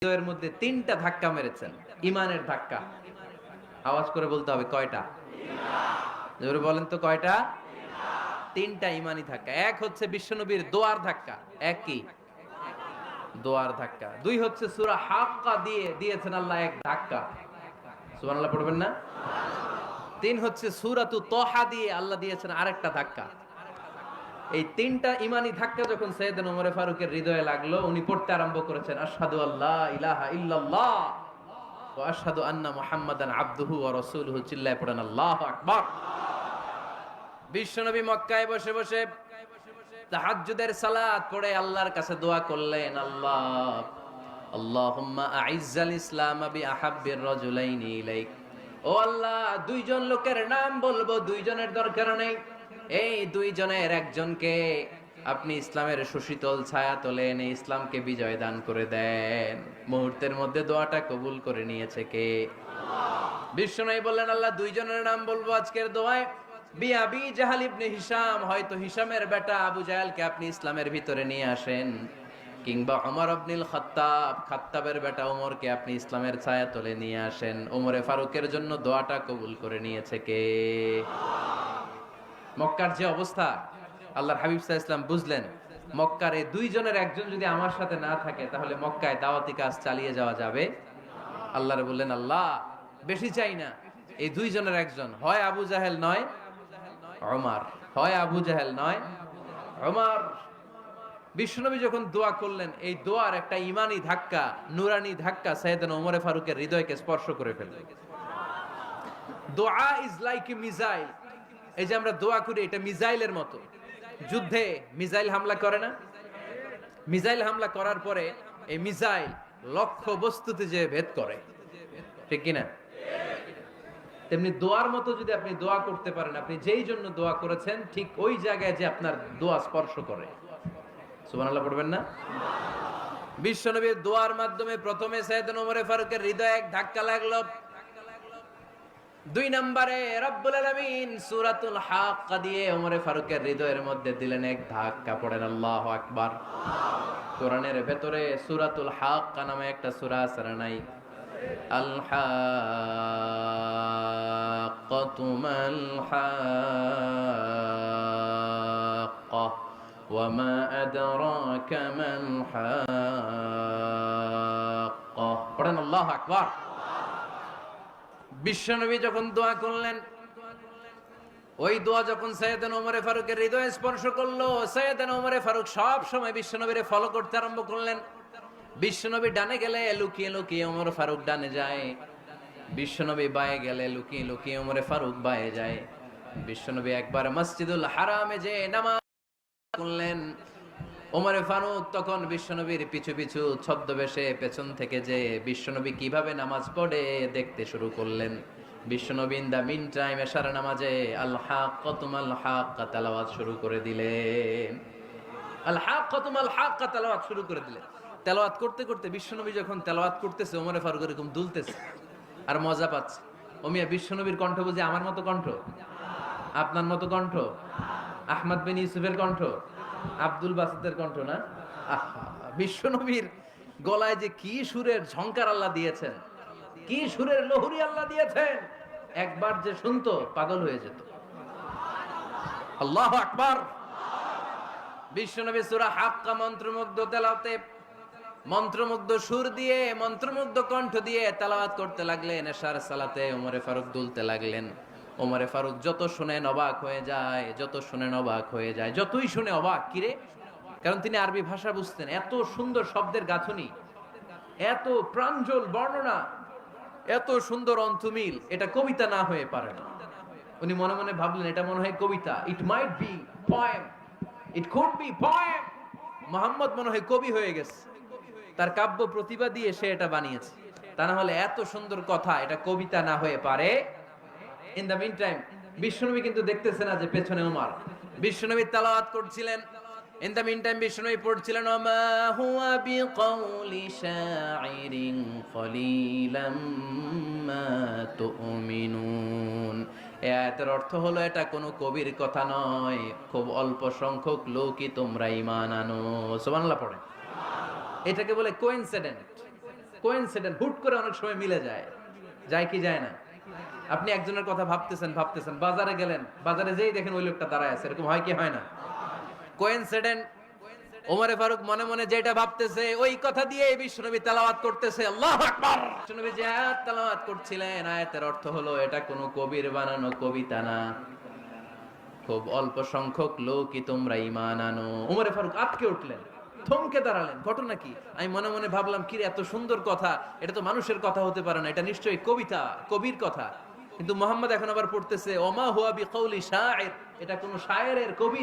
হৃদয়ের মধ্যে তিনটা ধাক্কা মেরেছেন, ইমানের ধাক্কা। আওয়াজ করে বলতে হবে কয়টা? জোরে বলেন তো কয়টা? তিনটা ইমানি ধাক্কা। এক হচ্ছে বিশ্বনবীর দোয়ার ধাক্কা। এক কি? দোয়ার ধাক্কা। দুই হচ্ছে সূরা হাক্কা দিয়ে দিয়েছেন আল্লাহ এক ধাক্কা। সুবহানাল্লাহ পড়বেন না? তিন হচ্ছে সূরাতু তহা দিয়ে আল্লাহ দিয়েছেন আরেকটা ধাক্কা। এই তিনটা ইমানি ধাক্কা যখন সাইয়েদনা ওমর ফারুকের হৃদয়ে লাগলো, উনি পড়তে আরম্ভ করেছেন আশহাদু আল্লা ইলাহা ইল্লাল্লাহ ওয়া আশহাদু আন্না মুহাম্মাদান আবদুহু ওয়া রাসূলুহু। চিল্লায়ে পড়েন আল্লাহু আকবার। বিশ্বনবী মক্কায় বসে বসে তাহাজ্জুদের সালাত পড়ে আল্লাহর কাছে দোয়া করলেন, আল্লাহুম্মা আইজ্জাল ইসলাম বিআহাব্বির রাজুলাইনি ইলাইক। ও আল্লাহ, দুইজন লোকের নাম বলবো, দুইজনের দরকার নেই। এই দুইজনের একজনকে আপনি ইসলামের সুশীতল ছায়া তলে এনে ইসলামকে বিজয় দান করে দেন। মুহূর্তের মধ্যে দোয়াটা কবুল করে নিয়েছে কে? বিশ্বনবী বললেন, আল্লাহ, দুইজনের নাম বলবো আজকের দোয়ায়। বিআবি জাহাল ইবনে হিশাম, হয়তো হিশামের বেটা আবু জাহেলকে আপনি ইসলামের ভিতরে নিয়ে আসেন, কিংবা ওমর ইবনুল খাত্তাব, খাত্তাবের বেটা ওমরকে আপনি ইসলামের ছায়া তলে নিয়ে আসেন। ওমরে ফারুকের জন্য দোয়াটা কবুল করে নিয়েছে কে? মক্কার যে অবস্থা, আল্লাহর হাবিব সাল্লাল্লাহু আলাইহি ওয়াসাল্লাম বুঝলেন মক্কার এই দুইজনের একজন যদি আমার সাথে না থাকে তাহলে মক্কায় দাওয়াতি কাজ চালিয়ে যাওয়া যাবে। আল্লাহরে বললেন, আল্লাহ, বেশি চাই না, এই দুইজনের একজন, হয় আবু জাহেল নয় ওমর, হয় আবু জাহেল নয় ওমর। বিশ্বনবী যখন দোয়া করলেন, এই দোয়ার একটা ইমানি ধাক্কা, নুরানি ধাক্কা সাইয়েদনা ওমরে ফারুকের হৃদয়কে স্পর্শ করে ফেলল। দোয়া ইজ লাইক এ মিসাইল। এই যে আমরা দোয়া করি, এটা মিসাইলের মতো। যুদ্ধে মিসাইল হামলা করে না? মিসাইল হামলা করার পরে এই মিসাইল লক্ষ্য বস্তুতে যে ভেদ করে, ঠিক কিনা? তেমনি দোয়ার মতো যদি আপনি দোয়া করতে পারেন, আপনি যেই জন্য দোয়া করেছেন ঠিক ওই জায়গায় যে আপনার দোয়া স্পর্শ করে। সুবহানাল্লাহ পড়বেন না? বিশ্বনবীর দোয়ার মাধ্যমে প্রথমে সাইয়েদনা ওমর ফারুকের হৃদয়ে এক ধাক্কা লাগলো। দুই নম্বরে রব্বুল আলামিন সূরাতুল হাক্কা দিয়ে ওমর ফারুকের হৃদয়ের মধ্যে দিলেন এক ধাক্কা। পড়েন আল্লাহু আকবার। কোরআনের ভেতরে সূরাতুল হাক্কা নামে একটা সূরা আছে না নাই? আল হাক্কাতু মাল হাক্কা ওয়া মা আদরাকা মাল হাক্কা। পড়েন আল্লাহু আকবার। বিশ্বনবী যখন দোয়া করলেন, ওই দোয়া যখন সাইয়েদনা ওমর ফারুকের হৃদয়ে স্পর্শ করলো, সাইয়েদনা ওমর ফারুক সব সময় বিশ্বনবীরে ফলো করতে আরম্ভ করলেন। বিশ্বনবী ডানে গেলে লুকিয়ে লুকিয়ে ওমর ফারুক ডানে যায়, বিশ্বনবী বায়ে গেলে লুকিয়ে লুকিয়ে ওমর ফারুক বায়ে যায়। বিশ্বনবী একবার মসজিদুল হারামে যে নামাজ করলেন, ওমর ফারুক তখন বিশ্বনবীর পিছু পিছু ছদ্মবেশে পেছন থেকে যে বিশ্বনবী কিভাবে নামাজ পড়ে দেখতে শুরু করলেন। বিশ্বনবী ইন দা মিন টাইম এশার নামাজে আল হাক্কাতু মাল হাক্কা তেলাওয়াত শুরু করে দিলেন। আল হাক্কাতু মাল হাক্কা তেলাওয়াত শুরু করে দিলেন। তেলাওয়াত করতে করতে বিশ্বনবী যখন তেলাওয়াত করতেছে, ওমর ফারুক এরকম দুলতেছে আর মজা পাচ্ছে। ও মিয়া, বিশ্বনবীর কণ্ঠ বুঝি আমার মতো কণ্ঠ? আপনার মতো কণ্ঠ? আহমদ বিন ইউসুফের কণ্ঠ? আব্দুল বাসিতের কণ্ঠ না? বিশ্বনবীর গলায় যে কি সুরের ঝংকার আল্লাহ দিয়েছেন, কি সুরের লহরী আল্লাহ দিয়েছেন, একবার যে শুনতো পাগল হয়ে যেত। আল্লাহু আকবার। বিশ্বনবী সূরা হাক্কা মন্ত্রমুগ্ধ তেলাওয়াতে, মন্ত্রমুগ্ধ সুর দিয়ে, মন্ত্রমুগ্ধ কণ্ঠ দিয়ে তেলাওয়াত করতে লাগলেন। এশার সালাতে ওমর ফারুক দুলতে লাগলেন। ওমর ফারুক যত শুনেন অবাক হয়ে যায়, যত শুনেন অবাক হয়ে যায়, যতই শুনে অবাক। কিরে? কারণ তিনি আরবি ভাষা বুঝতেন। এত সুন্দর শব্দের গাঁথনি, এত প্রাঞ্জল বর্ণনা, এত সুন্দর অন্তমিল, এটা কবিতা না হয়ে পারে না। উনি মনে মনে ভাবলেন, এটা মনে হয় কবিতা। It might be poem, it could be poem. Muhammad মনে হয় কবি হয়ে গেছে, তার কাব্য প্রতিভা দিয়ে সে এটা বানিয়েছে। তা না হলে এত সুন্দর কথা, এটা কবিতা না হয়ে পারে। ইন দ্য মিন টাইম বিশ্বনবী কিন্তু দেখতেছে না যে পেছনে ওমর। বিশ্বনবী তেলাওয়াত করছিলেন, ইন দ্য মিন টাইম বিশ্বনবী পড়ছিলেন, ওমা হুয়া বিকাউলি শাইরিন কলিলাম মা তুমিনুন। এই আয়াতের অর্থ হলো, এটা কোনো কবির কথা নয়, খুব অল্প সংখ্যক লোকই তোমরা ঈমান আনো। সুবহানাল্লাহ পড়ে। এটাকে বলে কোইন্সিডেন্ট। কোইন্সিডেন্ট, হুট করে অনেক সময় মিলে যায়, যায় কি যায় না? আপনি একজনের কথা ভাবতেছেন ভাবতেছেন, বাজারে গেলেন, বাজারে যেই দেখেন ওই লোকটা দাঁড়ায় আছে, এরকম হয় কি হয় না? কোইন্সিডেন্ট। ওমরে ফারুক মনে মনে যেটা ভাবতেছে ওই কথা দিয়ে বিশ্বনবী তেলাওয়াত করতেছে, আল্লাহু আকবার। বিশ্বনবী যে আয়াত তেলাওয়াত করছিলেন, আয়াতের অর্থ হলো এটা কোনো কবির বানানো কবিতা না, খুব অল্প সংখ্যক লোকই তোমরা ঈমান আনো। ওমরে ফারুক আটকে উঠলেন, থমকে দাঁড়ালেন। ঘটনা কি? আমি মনে মনে ভাবলাম, কি রে, এত সুন্দর কথা, এটা তো মানুষের কথা হতে পারে না, এটা নিশ্চয়ই কবিতা, কবির কথা। কিন্তু মুহাম্মদ এখন আবার পড়তেছে ওমা হুয়া বিকাউলি শাইর, এটা কোন শায়েরের, কবি